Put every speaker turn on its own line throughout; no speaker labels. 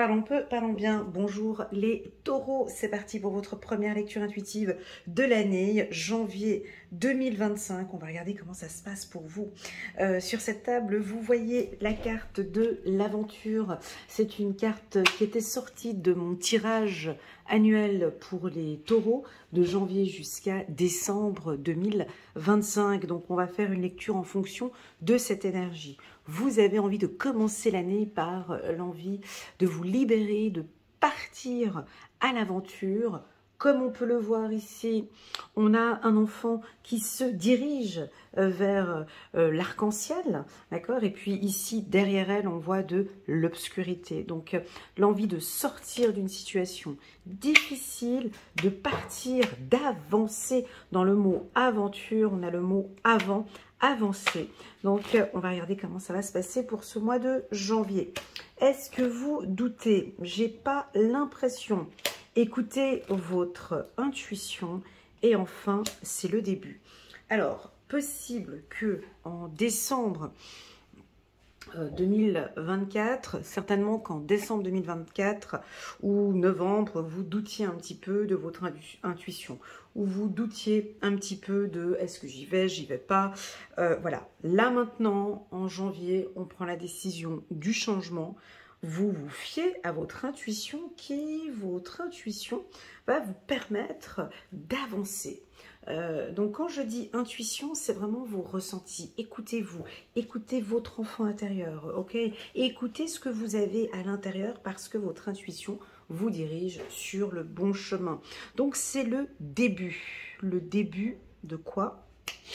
Parlons peu, parlons bien. Bonjour les taureaux, c'est parti pour votre première lecture intuitive de l'année, janvier 2025. On va regarder comment ça se passe pour vous. Sur cette table, vous voyez la carte de l'aventure. C'est une carte qui était sortie de mon tirage annuel pour les taureaux de janvier jusqu'à décembre 2025. Donc on va faire une lecture en fonction de cette énergie. Vous avez envie de commencer l'année par l'envie de vous libérer, de partir à l'aventure. Comme on peut le voir ici, on a un enfant qui se dirige vers l'arc-en-ciel, d'accord? Et puis ici, derrière elle, on voit de l'obscurité. Donc, l'envie de sortir d'une situation difficile, de partir, d'avancer. Dans le mot aventure, on a le mot avant, avancer. Donc, on va regarder comment ça va se passer pour ce mois de janvier. Est-ce que vous doutez? J'ai pas l'impression. Écoutez votre intuition et enfin, c'est le début. Alors, possible que en décembre 2024, certainement qu'en décembre 2024 ou novembre, vous doutiez un petit peu de votre intuition, ou vous doutiez un petit peu de est-ce que j'y vais pas. Voilà, là maintenant, en janvier, on prend la décision du changement. Vous vous fiez à votre intuition votre intuition va vous permettre d'avancer. Donc quand je dis intuition, c'est vraiment vos ressentis. Écoutez-vous, écoutez votre enfant intérieur, ok? Et écoutez ce que vous avez à l'intérieur parce que votre intuition vous dirige sur le bon chemin. Donc c'est le début. Le début de quoi?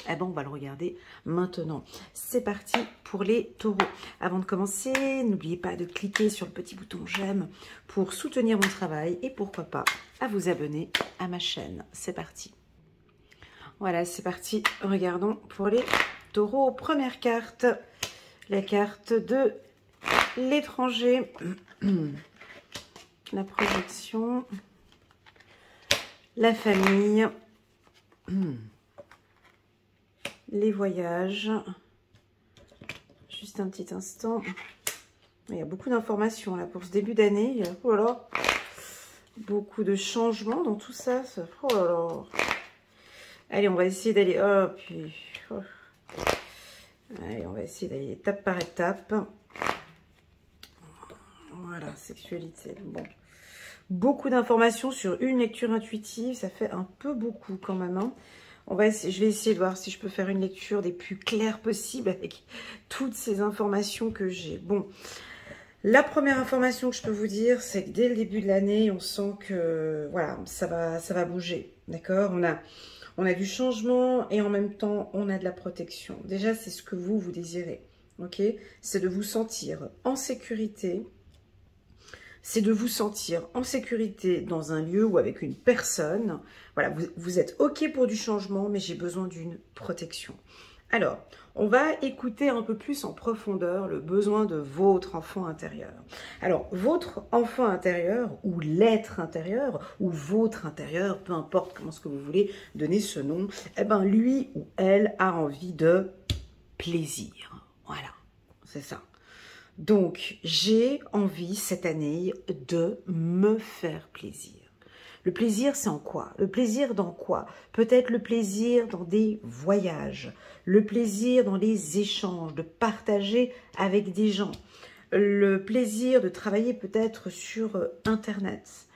Eh ben, on va le regarder maintenant. C'est parti pour les taureaux. Avant de commencer, n'oubliez pas de cliquer sur le petit bouton j'aime pour soutenir mon travail et pourquoi pas à vous abonner à ma chaîne. C'est parti. Voilà, c'est parti. Regardons pour les taureaux. Première carte, la carte de l'étranger. La projection, la famille. Les voyages. Juste un petit instant. Il y a beaucoup d'informations là pour ce début d'année. Oh là là. Beaucoup de changements dans tout ça. Oh là là. Allez, on va essayer d'aller. Oh, puis. Oh. Allez, on va essayer d'aller étape par étape. Voilà, sexualité. Bon. Beaucoup d'informations sur une lecture intuitive. Ça fait un peu beaucoup quand même. Hein. Je vais essayer de voir si je peux faire une lecture des plus claires possibles avec toutes ces informations que j'ai. Bon, la première information que je peux vous dire, c'est que dès le début de l'année, on sent que voilà, ça va bouger. D'accord? On a du changement et en même temps, on a de la protection. Déjà, c'est ce que vous désirez. Ok? C'est de vous sentir en sécurité. C'est de vous sentir en sécurité dans un lieu ou avec une personne. Voilà, vous êtes OK pour du changement, mais j'ai besoin d'une protection. Alors, on va écouter un peu plus en profondeur le besoin de votre enfant intérieur. Alors, votre enfant intérieur ou l'être intérieur ou votre intérieur, peu importe comment ce que vous voulez donner ce nom, eh ben, lui ou elle a envie de plaisir. Voilà, c'est ça. Donc, j'ai envie cette année de me faire plaisir. Le plaisir, c'est en quoi? Le plaisir dans quoi? Peut-être le plaisir dans des voyages, le plaisir dans les échanges, de partager avec des gens, le plaisir de travailler peut-être sur Internet.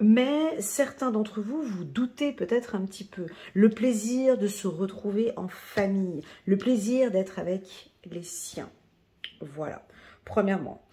Mais certains d'entre vous, vous doutez peut-être un petit peu. Le plaisir de se retrouver en famille, le plaisir d'être avec les siens. Voilà. Premièrement.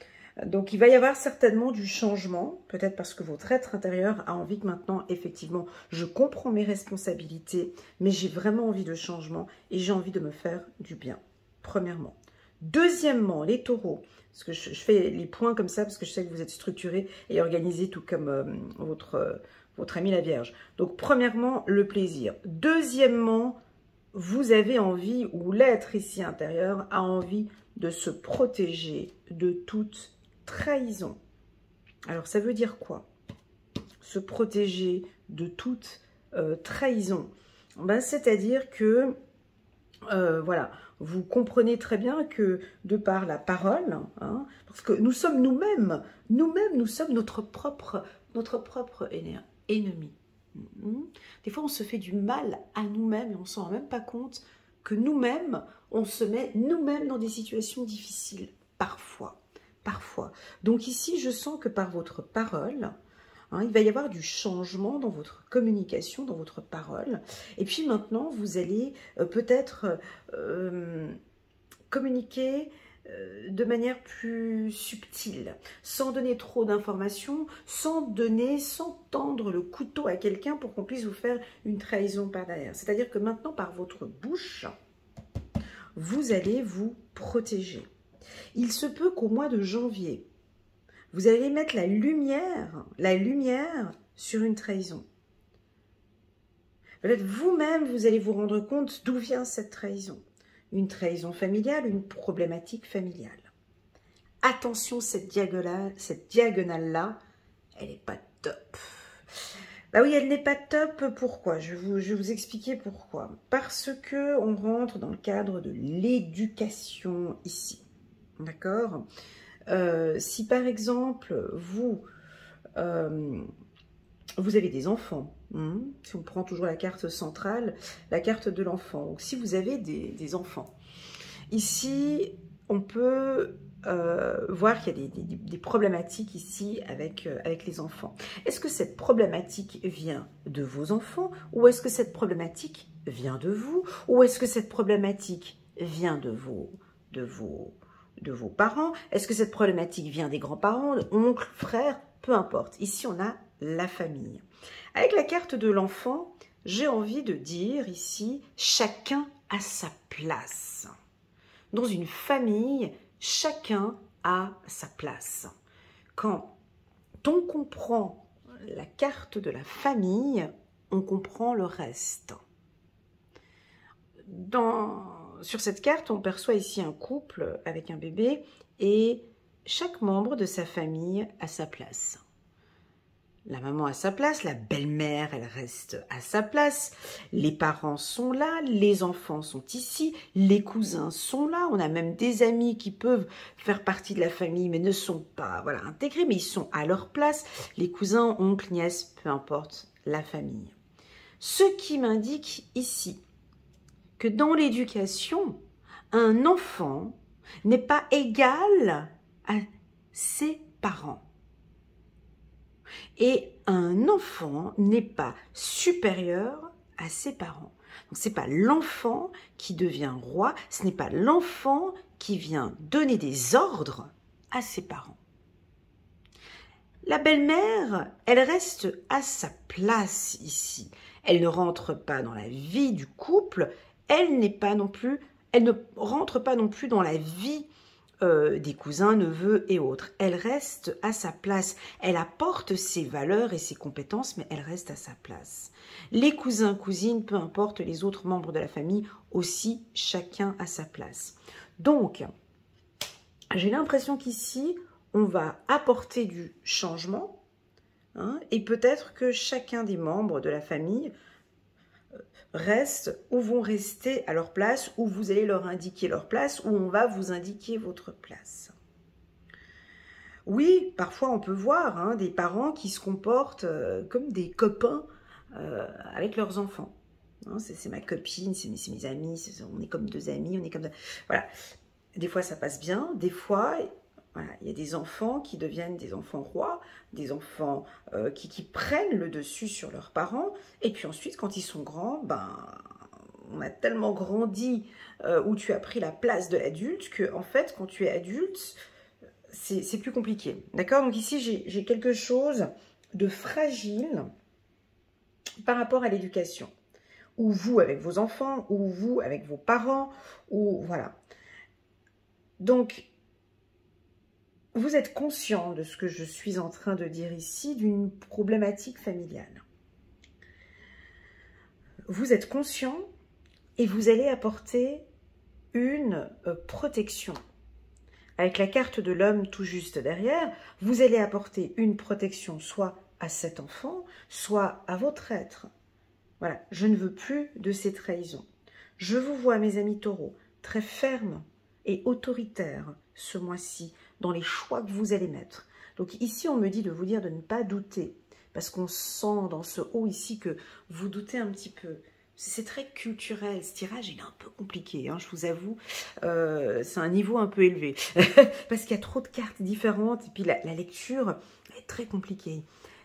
Donc, il va y avoir certainement du changement, peut-être parce que votre être intérieur a envie que maintenant, effectivement, je comprends mes responsabilités, mais j'ai vraiment envie de changement et j'ai envie de me faire du bien. Premièrement. Deuxièmement, les taureaux, parce que je fais les points comme ça, parce que je sais que vous êtes structurés et organisés, tout comme votre ami la Vierge. Donc, premièrement, le plaisir. Deuxièmement, vous avez envie, ou l'être ici intérieur a envie de se protéger de toute trahison. Alors, ça veut dire quoi? Se protéger de toute trahison. Ben, c'est-à-dire que voilà, vous comprenez très bien que de par la parole, hein, parce que nous sommes nous-mêmes, nous sommes notre propre ennemi. Des fois, on se fait du mal à nous-mêmes et on ne s'en rend même pas compte que nous-mêmes, on se met nous-mêmes dans des situations difficiles, parfois. Donc ici, je sens que par votre parole, hein, il va y avoir du changement dans votre communication, dans votre parole. Et puis maintenant, vous allez peut-être communiquer de manière plus subtile, sans donner trop d'informations, sans tendre le couteau à quelqu'un pour qu'on puisse vous faire une trahison par derrière. C'est-à-dire que maintenant, par votre bouche, vous allez vous protéger. Il se peut qu'au mois de janvier, vous allez mettre la lumière sur une trahison. Peut-être vous-même, vous allez vous rendre compte d'où vient cette trahison. Une trahison familiale, une problématique familiale. Attention, cette diagonale-là, elle n'est pas top. Bah oui, elle n'est pas top. Pourquoi? Je vais vous expliquer pourquoi. Parce que on rentre dans le cadre de l'éducation ici. D'accord? Si par exemple, vous avez des enfants, si on prend toujours la carte centrale, la carte de l'enfant, donc si vous avez des enfants, ici, on peut voir qu'il y a des problématiques ici avec les enfants. Est-ce que cette problématique vient de vos enfants ou est-ce que cette problématique vient de vous ou est-ce que cette problématique vient de vos parents? Est-ce que cette problématique vient des grands-parents, oncles, frères? Peu importe. Ici, on a la famille. Avec la carte de l'enfant, j'ai envie de dire ici, chacun a sa place. Dans une famille, chacun a sa place. Quand on comprend la carte de la famille, on comprend le reste. Sur cette carte, on perçoit ici un couple avec un bébé et chaque membre de sa famille a sa place. La maman a sa place, la belle-mère, elle reste à sa place, les parents sont là, les enfants sont ici, les cousins sont là, on a même des amis qui peuvent faire partie de la famille mais ne sont pas intégrés, mais ils sont à leur place, les cousins, oncles, nièces, peu importe, la famille. Ce qui m'indique ici que dans l'éducation, un enfant n'est pas égal à ses parents. Et un enfant n'est pas supérieur à ses parents. Donc ce n'est pas l'enfant qui devient roi, ce n'est pas l'enfant qui vient donner des ordres à ses parents. La belle-mère, elle reste à sa place ici. Elle ne rentre pas dans la vie du couple, elle ne rentre pas non plus dans la vie des cousins, neveux et autres. Elle reste à sa place. Elle apporte ses valeurs et ses compétences, mais elle reste à sa place. Les cousins, cousines, peu importe, les autres membres de la famille aussi, chacun à sa place. Donc, j'ai l'impression qu'ici, on va apporter du changement, hein, et peut-être que chacun des membres de la famille restent ou vont rester à leur place, ou vous allez leur indiquer leur place, ou on va vous indiquer votre place. Oui, parfois on peut voir des parents qui se comportent comme des copains avec leurs enfants. C'est ma copine, c'est mes amis, on est comme deux amis, on est comme... Voilà. Des fois ça passe bien, des fois... Voilà, il y a des enfants qui deviennent des enfants rois, des enfants qui prennent le dessus sur leurs parents. Et puis ensuite, quand ils sont grands, on a tellement grandi où tu as pris la place de l'adulte que, en fait, quand tu es adulte, c'est plus compliqué. D'accord? Donc ici, j'ai quelque chose de fragile par rapport à l'éducation. Ou vous avec vos enfants, ou vous avec vos parents, ou voilà. Donc, vous êtes conscient de ce que je suis en train de dire ici, d'une problématique familiale. Vous êtes conscient et vous allez apporter une protection. Avec la carte de l'homme tout juste derrière, vous allez apporter une protection soit à cet enfant, soit à votre être. Voilà, je ne veux plus de ces trahisons. Je vous vois, mes amis taureaux, très ferme et autoritaire ce mois-ci dans les choix que vous allez mettre. Donc ici, on me dit de vous dire de ne pas douter, parce qu'on sent dans ce haut ici que vous doutez un petit peu. C'est très culturel, ce tirage il est un peu compliqué, hein, je vous avoue, c'est un niveau un peu élevé, parce qu'il y a trop de cartes différentes, et puis la lecture est très compliquée.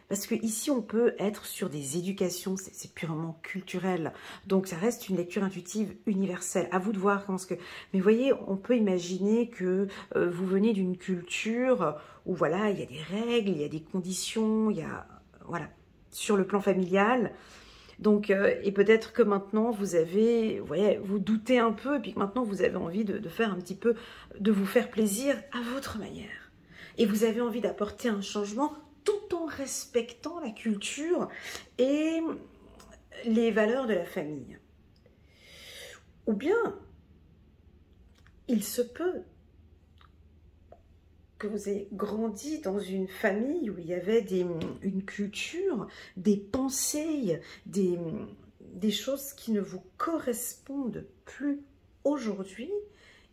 Parce que ici on peut être sur des éducations, c'est purement culturel, donc ça reste une lecture intuitive universelle. À vous de voir comment ce que. Mais vous voyez, on peut imaginer que vous venez d'une culture où voilà, il y a des règles, il y a des conditions, il y a voilà, sur le plan familial. Donc, et peut-être que maintenant, vous avez, vous voyez, vous doutez un peu, et puis que maintenant, vous avez envie de faire un petit peu, de vous faire plaisir à votre manière. Et vous avez envie d'apporter un changement tout en respectant la culture et les valeurs de la famille. Ou bien, il se peut que vous ayez grandi dans une famille où il y avait une culture, des pensées, des choses qui ne vous correspondent plus aujourd'hui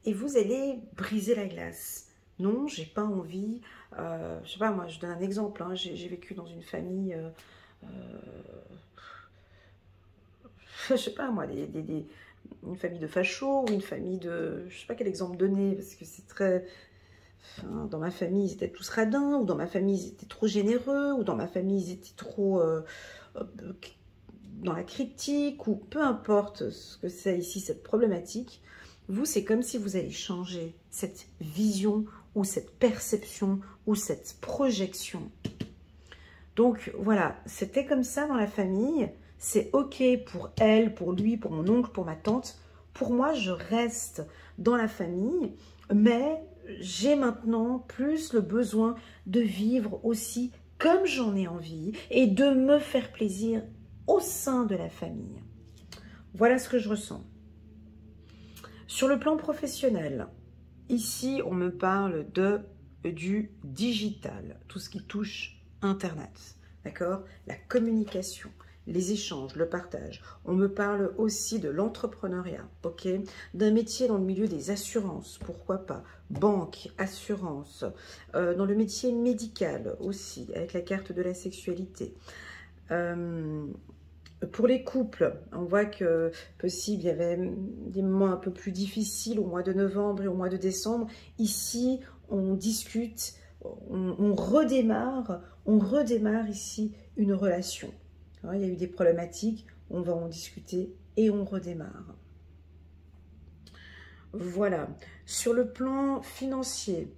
et vous allez briser la glace. Non, j'ai pas envie, je sais pas, moi je donne un exemple, hein, j'ai vécu dans une famille, je sais pas moi, une famille de fachos ou une famille de, je sais pas quel exemple donner parce que c'est très... Enfin, dans ma famille, ils étaient tous radins, ou dans ma famille, ils étaient trop généreux, ou dans ma famille, ils étaient trop dans la critique, ou peu importe ce que c'est ici, cette problématique. Vous, c'est comme si vous allez changer cette vision, ou cette perception, ou cette projection. Donc, voilà, c'était comme ça dans la famille. C'est OK pour elle, pour lui, pour mon oncle, pour ma tante. Pour moi, je reste dans la famille, mais j'ai maintenant plus le besoin de vivre aussi comme j'en ai envie et de me faire plaisir au sein de la famille. Voilà ce que je ressens. Sur le plan professionnel, ici, on me parle du digital, tout ce qui touche Internet, d'accord? La communication, les échanges, le partage. On me parle aussi de l'entrepreneuriat, ok? D'un métier dans le milieu des assurances, pourquoi pas? Banque, assurance, dans le métier médical aussi, avec la carte de la sexualité. Pour les couples, on voit que possible, il y avait des moments un peu plus difficiles au mois de novembre et au mois de décembre. Ici, on discute, on redémarre ici une relation. Il y a eu des problématiques, on va en discuter et on redémarre. Voilà. Sur le plan financier,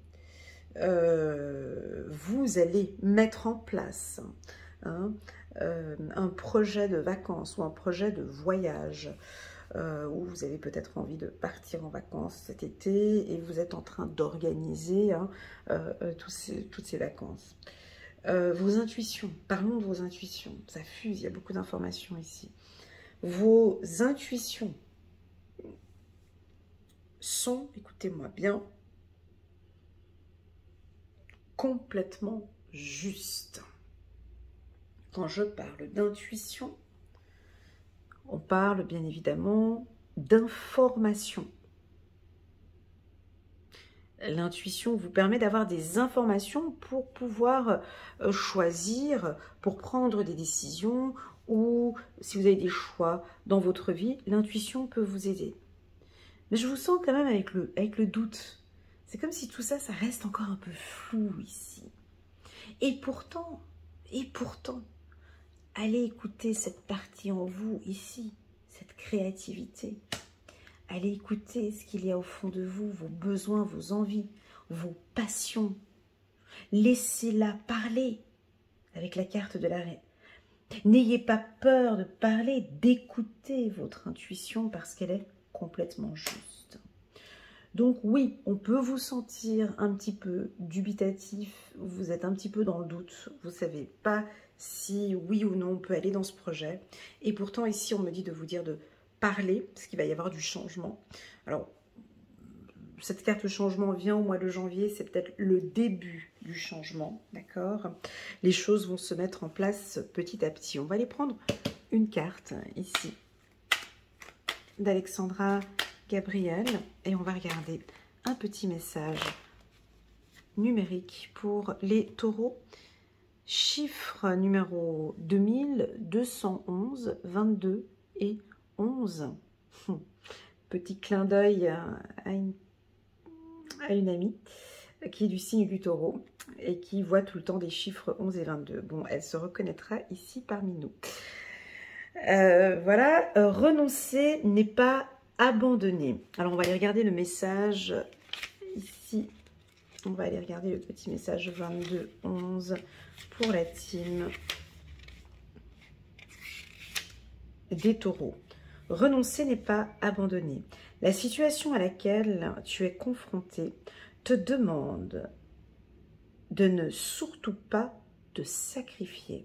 vous allez mettre en place un projet de vacances ou un projet de voyage où vous avez peut-être envie de partir en vacances cet été et vous êtes en train d'organiser toutes ces vacances. Vos intuitions, parlons de vos intuitions, ça fuse, il y a beaucoup d'informations ici. Vos intuitions sont, écoutez-moi bien, complètement justes. Quand je parle d'intuition, on parle bien évidemment d'information. L'intuition vous permet d'avoir des informations pour pouvoir choisir, pour prendre des décisions ou si vous avez des choix dans votre vie, l'intuition peut vous aider. Mais je vous sens quand même avec le doute. C'est comme si tout ça, ça reste encore un peu flou ici. Et pourtant, allez écouter cette partie en vous ici, cette créativité. Allez écouter ce qu'il y a au fond de vous, vos besoins, vos envies, vos passions. Laissez-la parler avec la carte de la reine. N'ayez pas peur de parler, d'écouter votre intuition parce qu'elle est complètement juste. Donc oui, on peut vous sentir un petit peu dubitatif, vous êtes un petit peu dans le doute, vous ne savez pas si oui ou non on peut aller dans ce projet. Et pourtant ici on me dit de vous dire de parler, parce qu'il va y avoir du changement. Alors, cette carte changement vient au mois de janvier, c'est peut-être le début du changement, d'accord? Les choses vont se mettre en place petit à petit. On va aller prendre une carte ici. d'Alexandra Gabriel. Et on va regarder un petit message numérique pour les taureaux. Chiffre numéro 2211, 22 et 11. Petit clin d'œil à une amie qui est du signe du taureau et qui voit tout le temps des chiffres 11 et 22. Bon, elle se reconnaîtra ici parmi nous. Voilà, renoncer n'est pas abandonner. Alors, on va aller regarder le message ici. On va aller regarder le petit message 22-11 pour la team des taureaux. Renoncer n'est pas abandonner. La situation à laquelle tu es confronté te demande de ne surtout pas te sacrifier.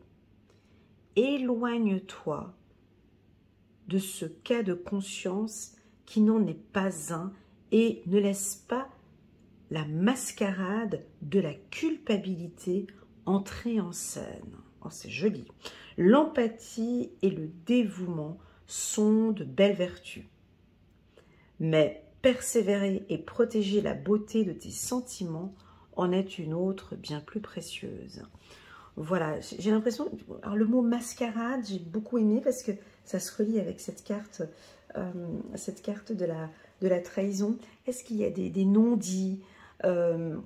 Éloigne-toi de ce cas de conscience qui n'en est pas un et ne laisse pas la mascarade de la culpabilité entrer en scène. Oh, c'est joli. L'empathie et le dévouement sont de belles vertus. Mais persévérer et protéger la beauté de tes sentiments en est une autre bien plus précieuse. Voilà, j'ai l'impression... Alors le mot mascarade, j'ai beaucoup aimé parce que ça se relie avec cette carte de la trahison. Est-ce qu'il y a des non-dits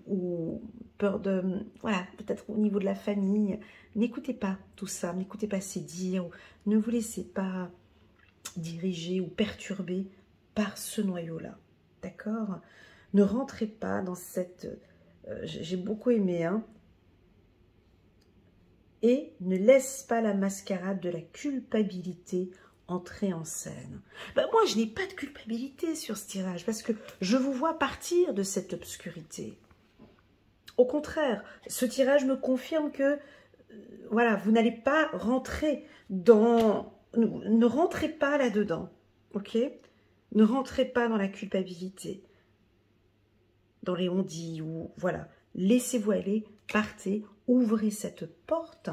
ou peur de... Voilà, peut-être au niveau de la famille. N'écoutez pas tout ça, n'écoutez pas ces dires. Ne vous laissez pas diriger ou perturber par ce noyau-là. D'accord? Ne rentrez pas dans cette... j'ai beaucoup aimé, hein. Et ne laisse pas la mascarade de la culpabilité entrer en scène. Ben, moi, je n'ai pas de culpabilité sur ce tirage parce que je vous vois partir de cette obscurité. Au contraire, ce tirage me confirme que voilà, vous n'allez pas rentrer dans... Ne rentrez pas là-dedans, ok? Ne rentrez pas dans la culpabilité, dans les on-dit ou voilà. Laissez-vous aller, partez, ouvrez cette porte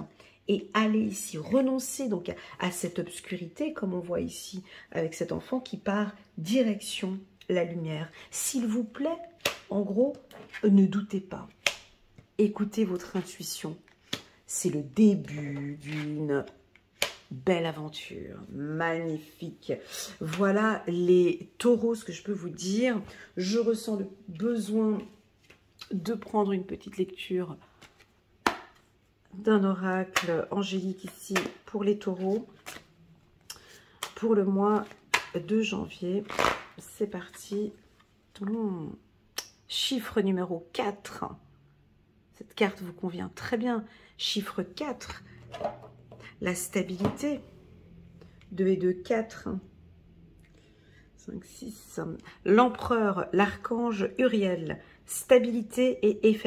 et allez ici, renoncez donc à cette obscurité, comme on voit ici avec cet enfant qui part direction la lumière. S'il vous plaît, en gros, ne doutez pas. Écoutez votre intuition. C'est le début d'une belle aventure, magnifique. Voilà les taureaux, ce que je peux vous dire. Je ressens le besoin de prendre une petite lecture d'un oracle angélique ici pour les taureaux pour le mois de janvier. C'est parti. Chiffre numéro 4. Cette carte vous convient très bien. Chiffre 4. La stabilité. 2 et 2, 4. 5, 6. L'empereur, l'archange Uriel. Stabilité et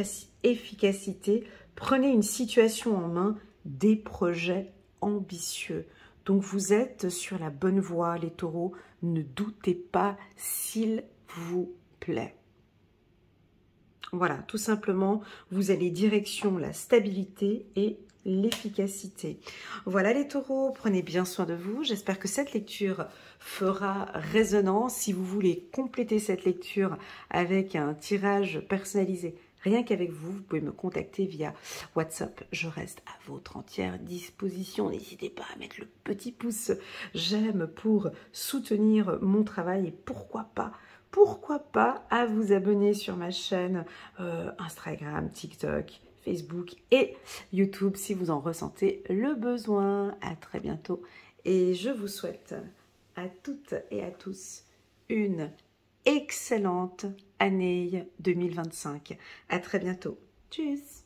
efficacité. Prenez une situation en main, des projets ambitieux. Donc vous êtes sur la bonne voie, les taureaux. Ne doutez pas, s'il vous plaît. Voilà, tout simplement, vous allez direction la stabilité et l'efficacité. Voilà les taureaux, prenez bien soin de vous. J'espère que cette lecture fera résonance. Si vous voulez compléter cette lecture avec un tirage personnalisé, rien qu'avec vous, vous pouvez me contacter via WhatsApp. Je reste à votre entière disposition. N'hésitez pas à mettre le petit pouce j'aime pour soutenir mon travail et pourquoi pas à vous abonner sur ma chaîne Instagram, TikTok, Facebook et YouTube si vous en ressentez le besoin. À très bientôt et je vous souhaite à toutes et à tous une excellente année 2025. À très bientôt. Tchuss!